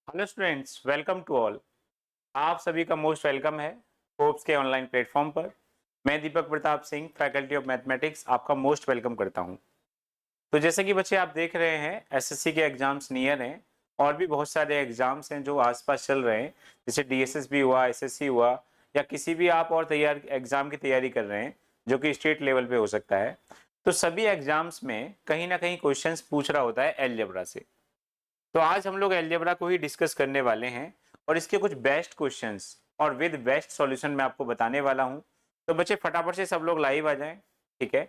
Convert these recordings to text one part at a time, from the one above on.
Hello students, welcome to all. आप सभी का मोस्ट वेलकम है होप्स के ऑनलाइन प्लेटफॉर्म पर। मैं Deepak Pratap Singh, faculty of mathematics, आपका मोस्ट वेलकम करता हूं। तो जैसे कि बच्चे आप देख रहे हैं, एसएससी के एग्जाम्स नियर हैं और भी बहुत सारे एग्जाम्स हैं जो आसपास चल रहे हैं, जैसे डीएसएसबी हुआ, एसएससी हुआ, या किसी भी आप और तैयार एग्जाम की तैयारी कर रहे हैं जो कि स्टेट लेवल पे हो सकता है। तो सभी एग्जाम्स में कहीं ना कहीं क्वेश्चंस पूछ रहा होता है अलजेब्रा से। तो आज हम लोग अलजेब्रा को ही डिस्कस करने वाले हैं और इसके कुछ बेस्ट क्वेश्चंस और विद बेस्ट सॉल्यूशन मैं आपको बताने वाला हूं। तो बच्चे फटाफट से सब लोग लाइव आ जाएं, ठीक है।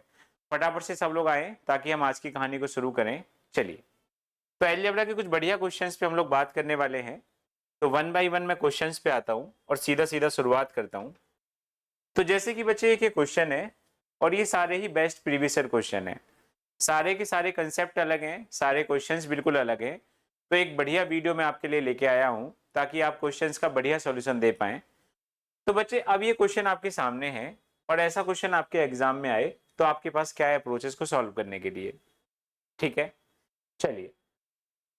फटाफट से सब लोग आए ताकि हम आज की कहानी को शुरू करें। चलिए, तो अलजेब्रा के कुछ बढ़िया क्वेश्चंस पे हम लोग बात करने वाले हैं। तो वन बाय वन मैं क्वेश्चंस पे आता हूं और सीधा सीधा शुरुआत करता हूं। तो जैसे कि बच्चे एक क्वेश्चन है और ये सारे ही बेस्ट प्रीवियस ईयर क्वेश्चन है। सारे के सारे कंसेप्ट अलग हैं, सारे क्वेश्चंस बिल्कुल अलग हैं। तो एक बढ़िया वीडियो मैं आपके लिए लेके आया हूं ताकि आप क्वेश्चंस का बढ़िया सॉल्यूशन दे पाएं। तो बच्चे, अब ये क्वेश्चन आपके सामने है और ऐसा क्वेश्चन आपके एग्जाम में आए तो आपके पास क्या है अप्रोच इसको सॉल्व करने के लिए, ठीक है। चलिए,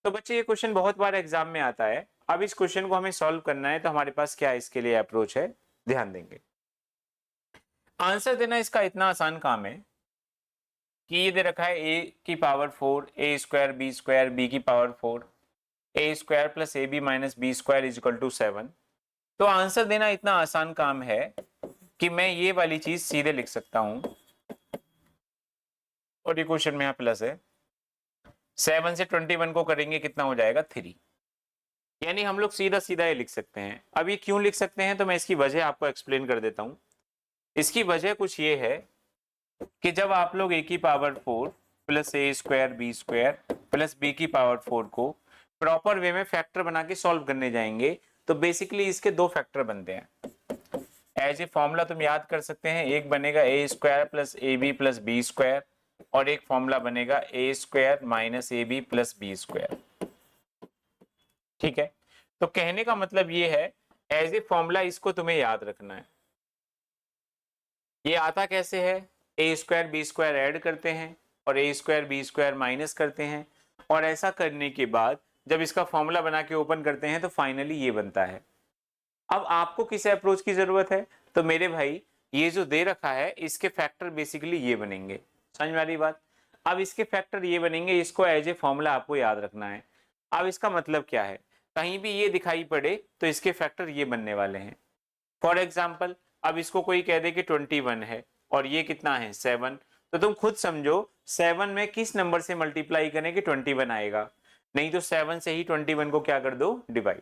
तो बच्चे ये क्वेश्चन बहुत बार एग्जाम में आता है। अब इस क्वेश्चन को हमें सॉल्व करना है तो हमारे पास क्या इसके लिए अप्रोच है, ध्यान देंगे। आंसर देना इसका इतना आसान काम है कि ये दे रखा है ए की पावर 4 ए स्क्वायर बी की power 4 a square plus a b minus b square is equal to 7। तो आंसर देना इतना आसान काम है कि मैं ये वाली चीज सीधे लिख सकता हूं और ये क्वेश्चन में यहां प्लस है। 7 से 21 को करेंगे कितना हो जाएगा 3। यानी हम लोग सीधा सीधा ये लिख सकते हैं। अब ये क्यों लिख सकते हैं तो मैं इसकी वजह आपको एक्सप्लेन कर देता हूं। इसकी वजह कुछ ये है कि जब आप लोग ए की power 4 plus a square b square plus b की पावर 4 को प्रॉपर वे में फैक्टर बना के सॉल्व करने जाएंगे तो बेसिकली इसके दो फैक्टर बनते हैं। एज ए फॉर्मूला तुम याद कर सकते हैं, एक बनेगा a square plus a b plus b square और एक फॉर्मूला बनेगा a square minus a b plus b square, ठीक है। तो कहने का मतलब ये है, एज ए फॉर्मूला इसको तुम्हें याद रखना है। ये आता कैसे है, ए स्क्वायर बी स्क्वायर ऐड करते हैं और ए स्क्वायर बी स्क्वायर माइनस करते हैं और ऐसा करने के बाद जब इसका फॉर्मूला बना के ओपन करते हैं तो फाइनली ये बनता है। अब आपको किस अप्रोच की जरूरत है, तो मेरे भाई ये जो दे रखा है इसके फैक्टर बेसिकली ये बनेंगे, समझ वाली बात। अब इसके फैक्टर ये बनेंगे, इसको एज ए फॉर्मूला आपको याद रखना है। अब इसका मतलब क्या है, कहीं भी ये दिखाई पड़े तो इसके फैक्टर ये बनने वाले हैं। फॉर एग्जाम्पल, अब इसको कोई कह दे कि 21 है और ये कितना है 7, तो तुम खुद समझो 7 में किस नंबर से मल्टीप्लाई करें कि 21 आएगा। नहीं तो 7 से ही 21 को क्या कर दो, डिवाइड।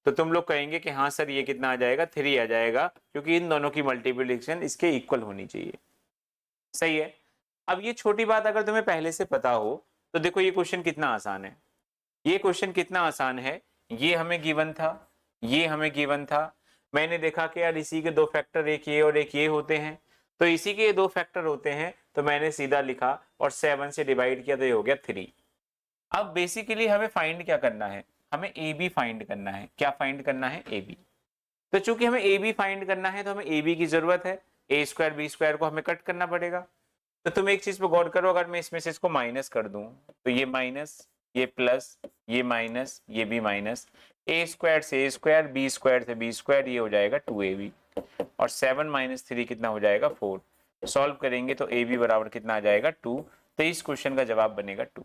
तो तुम लोग कहेंगे कि हाँ सर ये कितना आ जाएगा, 3 आ जाएगा, क्योंकि इन दोनों की मल्टीप्लिकेशन इसके इक्वल होनी चाहिए। सही है। अब ये छोटी बात अगर तुम्हें पहले से पता हो तो देखो ये क्वेश्चन कितना आसान है। ये क्वेश्चन कितना आसान है, ये हमें गिवन था, ये हमें गिवन था। मैंने देखा कि यार इसी के दो फैक्टर एक ये और एक ये होते हैं, तो इसी के दो फैक्टर होते हैं तो मैंने सीधा लिखा और 7 से डिवाइड किया तो ये हो गया 3। अब बेसिकली हमें फाइंड क्या करना है, हमें ए बी फाइंड करना है। क्या फाइंड करना है, ए बी। तो चूंकि हमें ए बी फाइंड करना है तो हमें ए बी की जरूरत है। ए स्क्वायर बी स्क्वायर को हमें कट करना पड़ेगा। तो तुम एक चीज पे गौर करो, अगर मैं इसमें से इसको माइनस कर दूं तो ये माइनस, ये प्लस, ये माइनस, ये भी माइनस। ए स्क्वायर से ए स्क्वायर, बी स्क्वायर से बी स्क्वायर, ये हो जाएगा 2ab और 7 माइनस 3 कितना हो जाएगा 4। सॉल्व करेंगे तो ए बी बराबर कितना आ जाएगा 2। तो इस क्वेश्चन का जवाब बनेगा 2।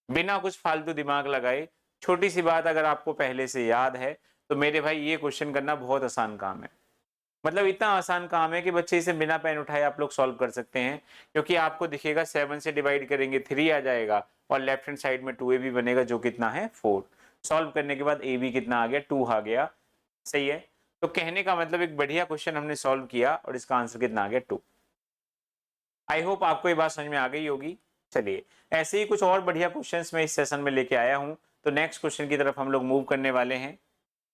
बिना कुछ फालतू दिमाग लगाए, छोटी सी बात अगर आपको पहले से याद है तो मेरे भाई ये क्वेश्चन करना बहुत आसान काम है। मतलब इतना आसान काम है कि बच्चे इसे बिना पेन उठाए आप लोग सॉल्व कर सकते हैं, क्योंकि आपको दिखेगा 7 से डिवाइड करेंगे 3 आ जाएगा और लेफ्ट हैंड साइड में 2ab बनेगा जो कितना है 4। सॉल्व करने के बाद ab कितना आ गया 2 आ गया। सही है। तो कहने का मतलब एक बढ़िया क्वेश्चन हमने सॉल्व किया और इसका आंसर कितना आ गया 2। आई होप आपको ये बात समझ में आ गई होगी। चलिए, ऐसे ही कुछ और बढ़िया क्वेश्चंस मैं इस सेशन में लेके आया हूं। तो नेक्स्ट क्वेश्चन की तरफ हम लोग मूव करने वाले हैं।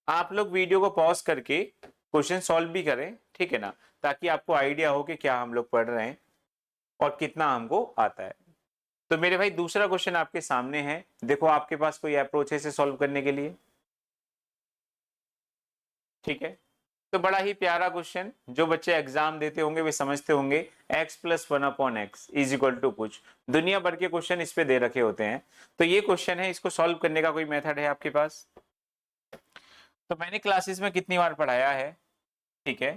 आप लोग वीडियो को पॉज करके क्वेश्चन सॉल्व भी करें, ठीक है ना, ताकि आपको आइडिया हो कि क्या हम लोग पढ़ रहे हैं और कितना हमको आता है। तो मेरे भाई दूसरा क्वेश्चन आपके सामने है, देखो आपके पास कोई अप्रोच है इसे सॉल्व करने के लिए, ठीक है। तो बड़ा ही प्यारा क्वेश्चन, जो बच्चे एग्जाम देते होंगे वे समझते होंगे। x plus 1/x is equal to कुछ, दुनिया भर के क्वेश्चन इस पे दे रखे होते हैं। तो ये क्वेश्चन है, इसको सॉल्व करने का कोई मेथड है आपके पास? तो मैंने क्लासेस में कितनी बार पढ़ाया है, ठीक है।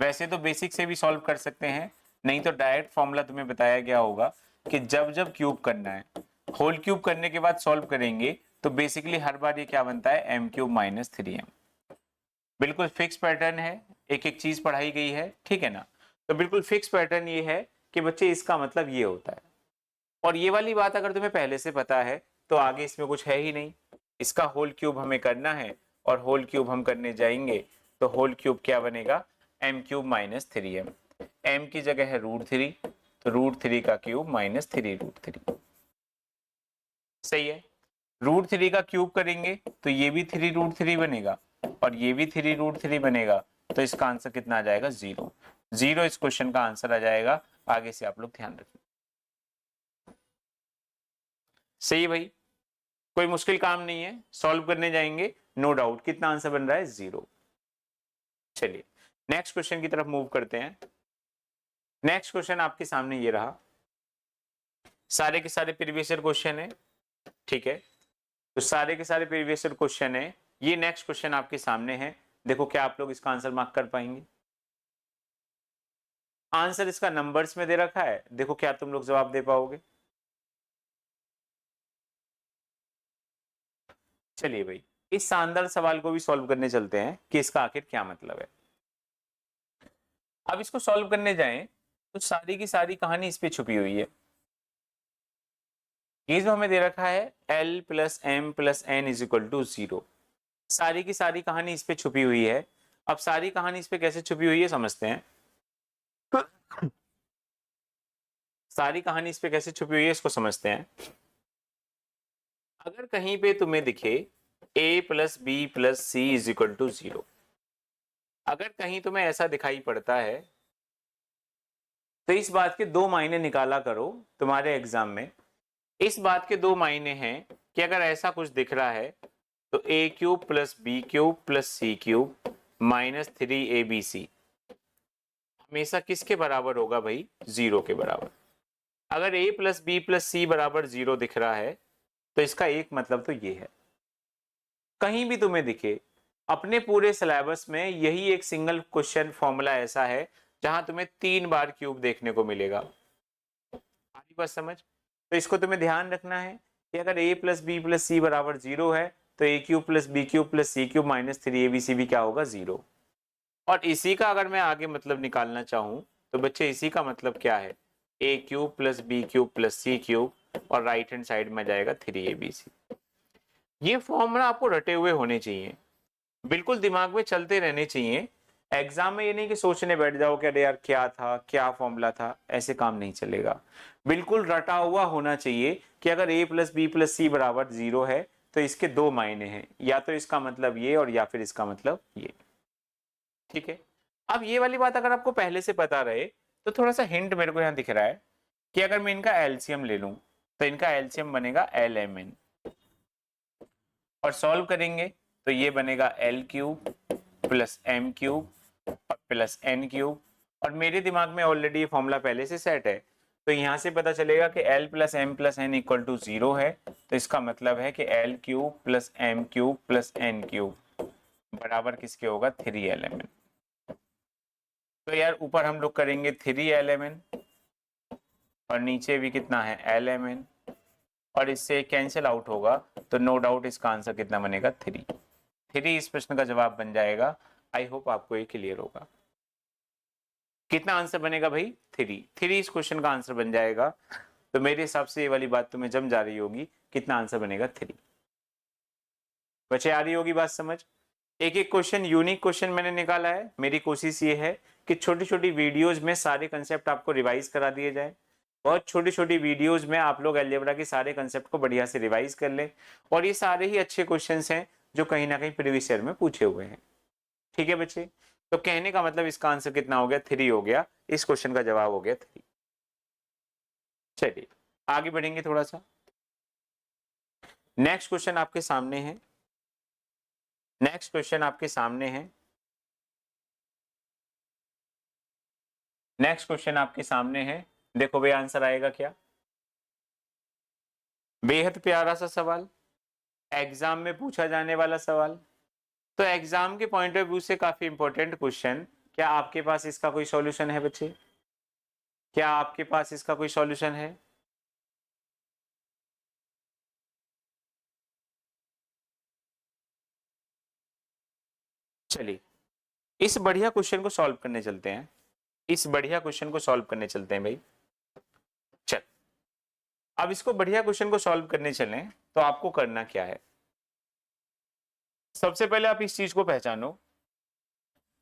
वैसे तो बेसिक से भी सॉल्व कर सकते हैं, नहीं तो डायरेक्ट फॉर्मूला तुम्हें बताया गया होगा कि जब जब क्यूब करना है, होल क्यूब करने के बाद सॉल्व करेंगे तो बेसिकली हर बार ये क्या बनता है, एम क्यूब माइनस 3m। बिल्कुल फिक्स पैटर्न है, एक एक चीज पढ़ाई गई है, ठीक है ना। तो बिल्कुल फिक्स पैटर्न ये है कि बच्चे इसका मतलब ये होता है। और ये वाली बात अगर तुम्हें पहले से पता है तो आगे इसमें कुछ है ही नहीं। इसका होल क्यूब हमें करना है और होल क्यूब हम करने जाएंगे तो होल क्यूब क्या बनेगा, M cube minus 3m। M की जगह है √3, तो √3 का क्यूब माइनस 3√3। सही है। √3 का क्यूब करेंगे तो ये भी 3√3 बनेगा और ये भी 3√3 बनेगा, तो इसका आंसर कितना आ जाएगा, 0। 0 इस क्वेश्चन का आंसर आ जाएगा। आगे से आप लोग ध्यान रखें। सही है भाई, कोई मुश्किल काम नहीं है, सॉल्व करने जाएंगे नो डाउट। कितना आंसर बन रहा है, 0। चलिए नेक्स्ट क्वेश्चन की तरफ मूव करते हैं। नेक्स्ट क्वेश्चन आपके सामने ये रहा, सारे के सारे प्रीवियस ईयर क्वेश्चन है, ठीक है। तो सारे के सारे प्रीवियस ईयर क्वेश्चन है। ये नेक्स्ट क्वेश्चन आपके सामने है, देखो क्या आप लोग इसका आंसर मार्क कर पाएंगे। आंसर इसका नंबर्स में दे रखा है, देखो क्या तुम लोग जवाब दे पाओगे। चलिए भाई इस शानदार सवाल को भी सॉल्व करने चलते हैं कि इसका आखिर क्या मतलब है। अब इसको सॉल्व करने जाएं तो सारी की सारी कहानी इस पे छुपी हुई है। ये जो हमें दे रखा है L + M + N = 0, सारी की सारी कहानी इस पे छुपी हुई है। अब सारी कहानी इस पे कैसे छुपी हुई है समझते हैं। सारी कहानी इस पे कैसे छुपी हुई है इसको समझते हैं। अगर कहीं पे तुम्हें दिखे A + B + C = 0, अगर कहीं तुम्हें ऐसा दिखाई पड़ता है तो इस बात के दो मायने निकाला करो तुम्हारे एग्जाम में। इस बात के दो मायने हैं कि अगर ऐसा कुछ दिख रहा है तो A³ + B³ + C³ - 3ABC हमेशा किसके बराबर होगा भाई, 0 के बराबर। अगर A + B + C = 0 दिख रहा है तो इसका एक मतलब तो ये है, कहीं भी तुम्हें दिखे अपने पूरे सिलेबस में यही एक सिंगल क्वेश्चन फॉर्मूला ऐसा है जहां तुम्हें 3 बार क्यूब देखने को मिलेगा। आरी बात समझ। तो इसको तुम्हें ध्यान रखना है कि अगर A + B + C = 0 है तो A³ + B³ + C³ - 3ABC भी क्या होगा, 0। और इसी का अगर मैं आगे मतलब निकालना चाहूं तो बच्चे इसी का मतलब क्या है, A³ + B³ + C³ और राइट हैंड साइड में जाएगा 3ABC। ये फॉर्मूला आपको रटे हुए होने चाहिए, बिल्कुल दिमाग में चलते रहने चाहिए। एग्जाम में ये नहीं कि सोचने बैठ जाओ कि अरे यार क्या था, क्या फॉर्मूला था, ऐसे काम नहीं चलेगा। बिल्कुल रटा हुआ होना चाहिए कि अगर A + B + C = 0 है तो इसके दो मायने हैं, या तो इसका मतलब ये और या फिर इसका मतलब ये, ठीक है। अब ये वाली बात अगर आपको पहले से पता रहे तो थोड़ा सा हिंट मेरे को यहाँ दिख रहा है कि अगर मैं इनका एलसीएम ले लूं तो इनका एलसीएम बनेगा LMN, और सॉल्व करेंगे तो ये बनेगा L³ + M³ + N³। और मेरे दिमाग में ऑलरेडी ये फॉर्मूला पहले से सेट है, तो यहां से पता चलेगा कि L + M + N = 0 है, तो इसका मतलब है कि L³ + M³ + N³ बराबर किसके होगा, 3LMN। तो यार ऊपर हम लोग करेंगे 3LMN और नीचे भी कितना है, LMN, और इससे कैंसिल आउट होगा तो नो डाउट इसका आंसर कितना बनेगा, 3। 3 इस प्रश्न का जवाब बन जाएगा। आई होप आपको ये क्लियर होगा। कितना आंसर बनेगा भाई, 3। 3 इस क्वेश्चन का आंसर बन जाएगा। तो मेरे हिसाब से ये वाली बात तुम्हें जम जा रही होगी, कितना आंसर बनेगा, 3। बच्चे आ रही होगी बात समझ। एक एक क्वेश्चन यूनिक क्वेश्चन मैंने निकाला है। मेरी कोशिश ये है कि छोटी छोटी वीडियोज में सारे कंसेप्ट आपको रिवाइज करा दिए जाए। बहुत छोटी छोटी वीडियोज में आप लोग अलजेब्रा के सारे कंसेप्ट को बढ़िया से रिवाइज कर लें, और ये सारे ही अच्छे क्वेश्चंस हैं जो कहीं ना कहीं प्रीवियस ईयर में पूछे हुए हैं, ठीक है बच्चे। तो कहने का मतलब इसका आंसर कितना हो गया, 3 हो गया। इस क्वेश्चन का जवाब हो गया 3। चलिए आगे बढ़ेंगे थोड़ा सा। नेक्स्ट क्वेश्चन आपके सामने है। नेक्स्ट क्वेश्चन आपके सामने है। नेक्स्ट क्वेश्चन आपके सामने है। देखो भाई आंसर आएगा क्या। बेहद प्यारा सा सवाल, एग्जाम में पूछा जाने वाला सवाल। तो एग्जाम के पॉइंट ऑफ व्यू से काफी इंपॉर्टेंट क्वेश्चन। क्या आपके पास इसका कोई सॉल्यूशन है बच्चे? क्या आपके पास इसका कोई सॉल्यूशन है? चलिए इस बढ़िया क्वेश्चन को सॉल्व करने चलते हैं। इस बढ़िया क्वेश्चन को सॉल्व करने चलते हैं भाई। चल अब इसको बढ़िया क्वेश्चन को सॉल्व करने चलें तो आपको करना क्या है? सबसे पहले आप इस चीज को पहचानो,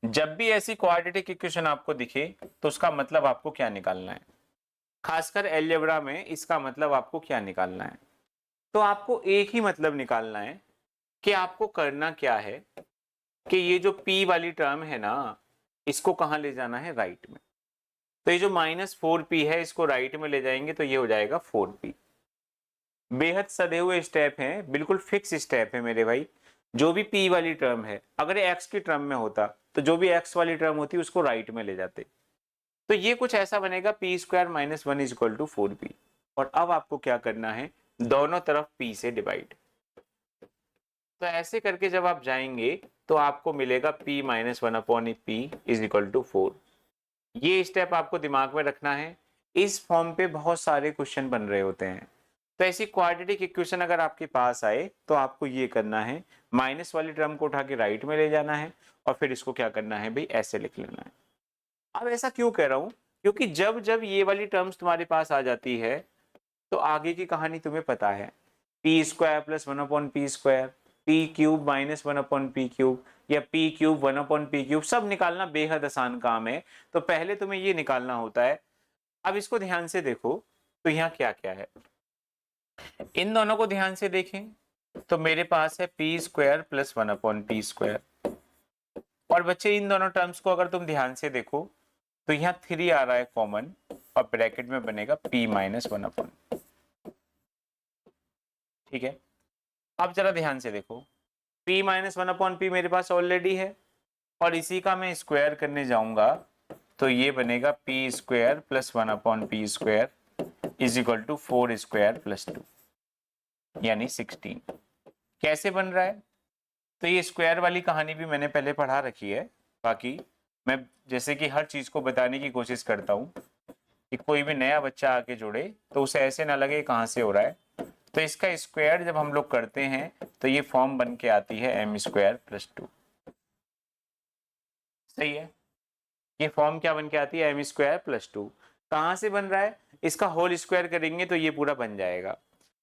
जब भी ऐसी क्वाड्रेटिक इक्वेशन आपको दिखे तो उसका मतलब आपको क्या निकालना है। खासकर अलजेब्रा में इसका मतलब आपको क्या निकालना है? तो आपको एक ही मतलब निकालना है कि आपको करना क्या है कि ये जो p वाली टर्म है ना, इसको कहां ले जाना है? राइट में। तो ये जो -4p है इसको राइट में ले जाएंगे तो ये हो जाएगा 4p। बेहद सधे हुए स्टेप हैं, बिल्कुल फिक्स स्टेप है मेरे भाई। जो भी p वाली टर्म है, अगर x की टर्म में होता तो जो भी x वाली टर्म होती उसको राइट में ले जाते। तो ये कुछ ऐसा बनेगा p² - 1 = 4p। और अब आपको क्या करना है? दोनों तरफ p से डिवाइड। तो ऐसे करके जब आप जाएंगे तो आपको मिलेगा p - 1/p = 4। ये स्टेप आपको दिमाग में रखना है। इस फॉर्म पे बहुत सारे क्वेश्चन बन रहे होते हैं। तो ऐसी क्वाड्रेटिक इक्वेशन अगर आपके पास आए तो आपको ये करना है, माइनस वाली टर्म को उठा के राइट में ले जाना है और फिर इसको क्या करना है भाई? ऐसे लिख लेना है। अब ऐसा क्यों कह रहा हूं? क्योंकि जब जब ये वाली टर्म्स तुम्हारे पास आ जाती है तो आगे की कहानी तुम्हें पता है। p² + 1/p², p³ - 1/p³ या p³ 1/p³ सब निकालना बेहद आसान काम है। तो पहले तुम्हें ये निकालना होता है। अब इसको ध्यान से देखो तो यहाँ क्या क्या है, इन दोनों को ध्यान से देखें तो मेरे पास है p² + 1/p²। और बच्चे इन दोनों टर्म्स को अगर तुम ध्यान से देखो तो यहाँ 3 आ रहा है कॉमन और ब्रैकेट में बनेगा p - 1/। ठीक है, अब जरा ध्यान से देखो, p - 1/p मेरे पास ऑलरेडी है और इसी का मैं स्क्वायर करने जाऊंगा तो ये बनेगा p² + 1/p² = 4² + 2 यानी 16। कैसे बन रहा है? तो ये स्क्वायर वाली कहानी भी मैंने पहले पढ़ा रखी है। बाकी मैं जैसे कि हर चीज को बताने की कोशिश करता हूँ कि कोई भी नया बच्चा आके जुड़े तो उसे ऐसे ना लगे कहाँ से हो रहा है। तो इसका स्क्वायर जब हम लोग करते हैं तो ये फॉर्म बन के आती है m² + 2। सही है, ये फॉर्म क्या बन के आती है? m² + 2। कहाँ से बन रहा है? इसका होल स्क्वायर करेंगे तो ये पूरा बन जाएगा।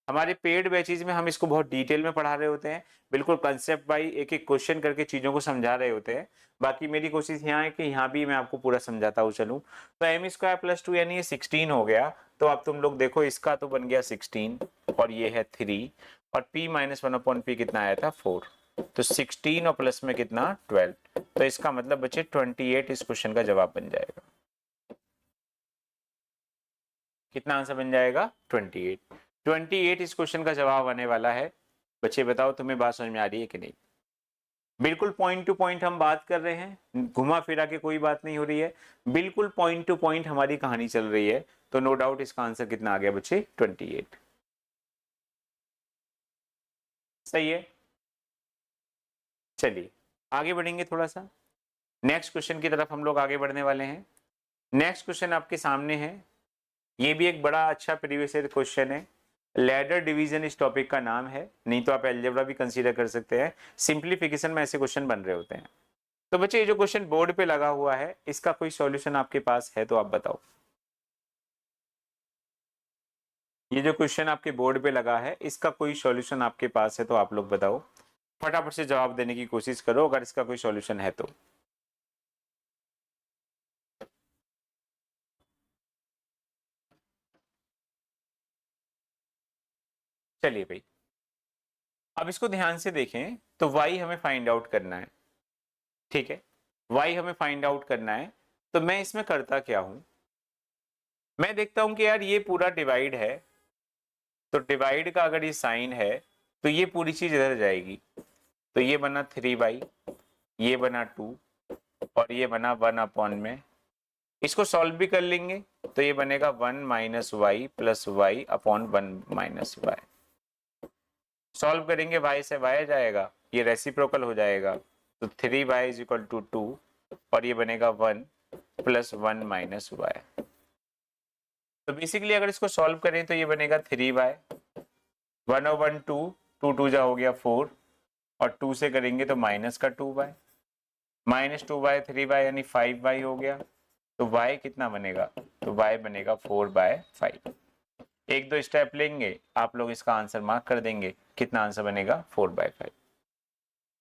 हमारे पेड बैचेज में हम इसको बहुत डिटेल में पढ़ा रहे होते हैं, बिल्कुल कंसेप्ट बाई एक एक क्वेश्चन करके चीजों को समझा रहे होते हैं। बाकी मेरी कोशिश यहाँ है कि यहाँ भी मैं आपको पूरा समझाता हूँ चलूँ। तो m² + 2 यानी ये 16 हो गया। तो अब तुम लोग देखो इसका तो बन गया 16 और ये है 3 और p - 1/p कितना आया था? 4। तो 16 और प्लस में कितना? 12। तो इसका मतलब बच्चे 28 इस क्वेश्चन का जवाब बन जाएगा। कितना आंसर बन जाएगा? 28। 28 इस क्वेश्चन का जवाब आने वाला है। बच्चे बताओ तुम्हें बात समझ में आ रही है कि नहीं? बिल्कुल पॉइंट टू पॉइंट हम बात कर रहे हैं, घुमा फिरा के कोई बात नहीं हो रही है, बिल्कुल पॉइंट टू पॉइंट हमारी कहानी चल रही है। तो नो डाउट इसका आंसर कितना आ गया बच्चे? 28। सही है, चलिए आगे बढ़ेंगे थोड़ा सा। नेक्स्ट क्वेश्चन की तरफ हम लोग आगे बढ़ने वाले हैं। नेक्स्ट क्वेश्चन आपके सामने है, ये भी एक बड़ा अच्छा प्रीवियस ईयर क्वेश्चन है। लैडर डिवीजन इस टॉपिक का नाम है, नहीं तो आप अलजेब्रा भी कंसीडर कर सकते हैं। सिंप्लीफिकेशन में ऐसे क्वेश्चन बन रहे होते हैं। तो बच्चे ये जो क्वेश्चन बोर्ड पे लगा हुआ है इसका कोई सॉल्यूशन आपके पास है तो आप बताओ। ये जो क्वेश्चन आपके बोर्ड पे लगा है इसका कोई सॉल्यूशन आपके पास है तो आप लोग बताओ। फटाफट से जवाब देने की कोशिश करो अगर इसका कोई सॉल्यूशन है तो। चलिए भाई, अब इसको ध्यान से देखें तो y हमें फाइंड आउट करना है। ठीक है, y हमें फाइंड आउट करना है। तो मैं इसमें करता क्या हूं, मैं देखता हूं कि यार ये पूरा डिवाइड है, तो डिवाइड का अगर ये साइन है तो ये पूरी चीज इधर जाएगी। तो ये बना 3/, ये बना 2 और ये बना 1 में। इसको सॉल्व भी कर लेंगे तो ये बनेगा 1 - y + y/1 - y। सॉल्व करेंगे y से y आ जाएगा, ये रेसिप्रोकल हो जाएगा। तो 3y इज इक्वल टू 2 और ये बनेगा 1 प्लस 1 माइनस वाई। तो बेसिकली अगर इसको सॉल्व करें तो ये बनेगा 3y, 1 और 1 2, 2 2 जा हो गया 4 और 2 से करेंगे तो माइनस का 2y, माइनस 2y 3y यानी 5y हो गया। तो y कितना बनेगा, तो y बनेगा 4/5। एक दो स्टेप लेंगे आप लोग, इसका आंसर मार्क कर देंगे, कितना आंसर बनेगा 4/5।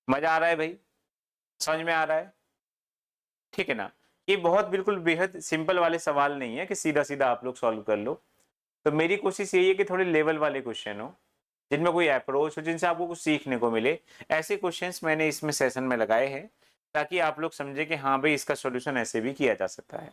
मजा आ रहा है भाई, समझ में आ रहा है, ठीक है ना। ये बहुत बिल्कुल बेहद सिंपल वाले सवाल नहीं है कि सीधा सीधा आप लोग सॉल्व कर लो। तो मेरी कोशिश यही है कि थोड़े लेवल वाले क्वेश्चन हो, जिनमें कोई अप्रोच हो, जिनसे आपको कुछ सीखने को मिले। ऐसे क्वेश्चंस मैंने इसमें सेशन में लगाए हैं ताकि आप लोग समझे कि हाँ भाई इसका सॉल्यूशन ऐसे भी किया जा सकता है।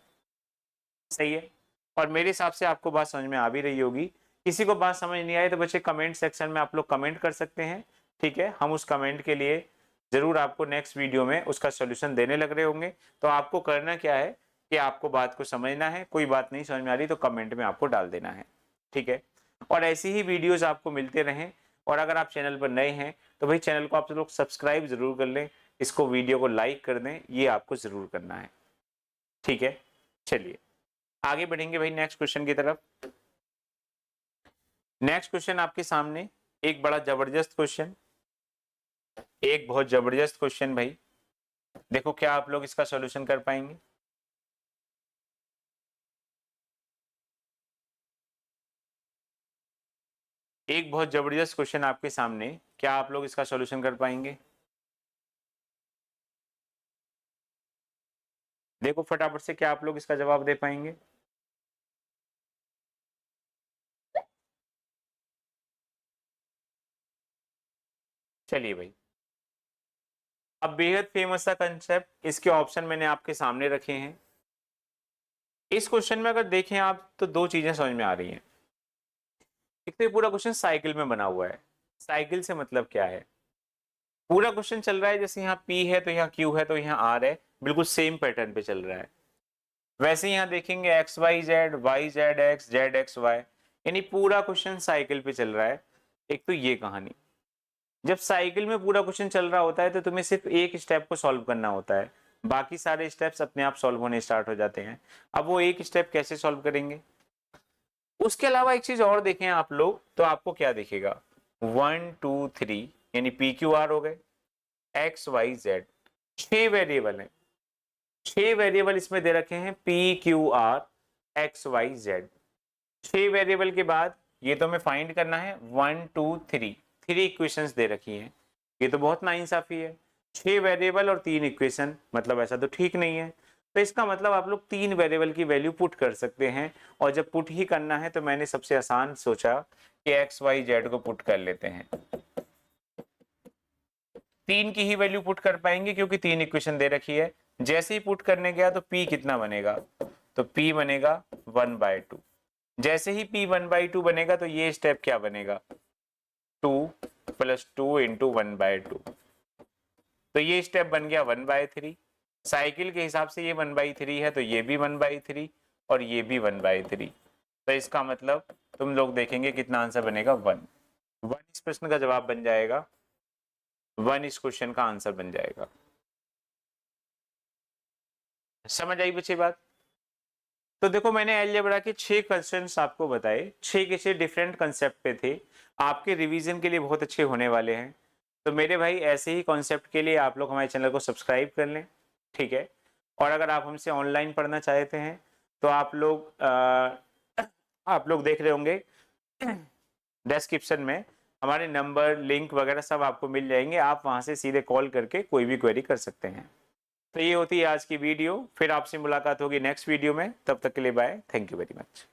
सही है। और मेरे हिसाब से आपको बात समझ में आ भी रही होगी। किसी को बात समझ नहीं आए तो बच्चे कमेंट सेक्शन में आप लोग कमेंट कर सकते हैं, ठीक है। हम उस कमेंट के लिए जरूर आपको नेक्स्ट वीडियो में उसका सॉल्यूशन देने लग रहे होंगे। तो आपको करना क्या है कि आपको बात को समझना है, कोई बात नहीं समझ में आ रही तो कमेंट में आपको डाल देना है, ठीक है। और ऐसी ही वीडियोस आपको मिलते रहें। और अगर आप चैनल पर नए हैं तो भाई चैनल को आप लोग सब्सक्राइब जरूर कर लें, इसको वीडियो को लाइक कर दें, ये आपको जरूर करना है, ठीक है। चलिए आगे बढ़ेंगे भाई नेक्स्ट क्वेश्चन की तरफ। नेक्स्ट क्वेश्चन आपके सामने एक बड़ा जबरदस्त क्वेश्चन, एक बहुत जबरदस्त क्वेश्चन भाई। देखो क्या आप लोग इसका सॉल्यूशन कर पाएंगे। एक बहुत जबरदस्त क्वेश्चन आपके सामने, क्या आप लोग इसका सॉल्यूशन कर पाएंगे। देखो फटाफट से, क्या आप लोग इसका जवाब दे पाएंगे। चलिए भाई, अब बेहद फेमस सा कंसेप्ट, इसके ऑप्शन मैंने आपके सामने रखे हैं। इस क्वेश्चन में अगर देखें आप तो दो चीजें समझ में आ रही हैं। एक तो ये पूरा क्वेश्चन साइकिल में बना हुआ है। साइकिल से मतलब क्या है, पूरा क्वेश्चन चल रहा है जैसे यहाँ P है तो यहाँ Q है तो यहाँ R है, बिल्कुल सेम पैटर्न पे चल रहा है। वैसे यहाँ देखेंगे x y z, y z x, z x y, यानी पूरा क्वेश्चन साइकिल पे चल रहा है। एक तो ये कहानी, जब साइकिल में पूरा क्वेश्चन चल रहा होता है तो तुम्हें सिर्फ एक स्टेप को सॉल्व करना होता है, बाकी सारे स्टेप्स अपने आप सॉल्व होने स्टार्ट हो जाते हैं। अब वो एक स्टेप कैसे सॉल्व करेंगे। उसके अलावा एक चीज और देखें आप लोग तो आपको क्या दिखेगा, 1 2 3 यानी पी क्यू आर हो गए, एक्स वाई जेड, 6 वेरिएबल है। 6 वेरिएबल इसमें दे रखे हैं, p q r x y z. 6 variable के बाद ये तो हमें फाइंड करना है 1 2 3, 3 इक्वेशंस दे रखी हैं। ये तो बहुत नाइंसाफी है, 6 वेरिएबल और 3 इक्वेशन, मतलब ऐसा तो ठीक नहीं है। तो इसका मतलब आप लोग 3 वेरिएबल की वैल्यू पुट कर सकते हैं। और जब पुट ही करना है तो मैंने सबसे आसान सोचा कि एक्स वाई जेड को पुट कर लेते हैं। 3 की ही वैल्यू पुट कर पाएंगे क्योंकि 3 इक्वेशन दे रखी है। जैसे ही पुट करने गया तो P कितना बनेगा, तो P बनेगा 1/2। जैसे ही P 1/2 बनेगा तो ये स्टेप क्या बनेगा, 2 + 2 × 1/2। तो ये स्टेप बन गया 1/3। साइकिल के हिसाब से ये 1/3 है तो ये भी 1/3 और ये भी 1/3। तो इसका मतलब तुम लोग देखेंगे कितना आंसर बनेगा, 1। 1 इस प्रश्न का जवाब बन जाएगा, 1 इस क्वेश्चन का आंसर बन जाएगा। समझ आई बच्चे बात। तो देखो मैंने अलजेब्रा के 6 क्वेश्चंस आपको बताए, 6 के 6 डिफरेंट कंसेप्ट पे थे, आपके रिवीजन के लिए बहुत अच्छे होने वाले हैं। तो मेरे भाई ऐसे ही कॉन्सेप्ट के लिए आप लोग हमारे चैनल को सब्सक्राइब कर लें, ठीक है। और अगर आप हमसे ऑनलाइन पढ़ना चाहते हैं तो आप लोग देख रहे होंगे डिस्क्रिप्शन में हमारे नंबर, लिंक वगैरह सब आपको मिल जाएंगे, आप वहां से सीधे कॉल करके कोई भी क्वेरी कर सकते हैं। तो ये होती है आज की वीडियो, फिर आपसे मुलाकात होगी नेक्स्ट वीडियो में, तब तक के लिए bye, thank you very much.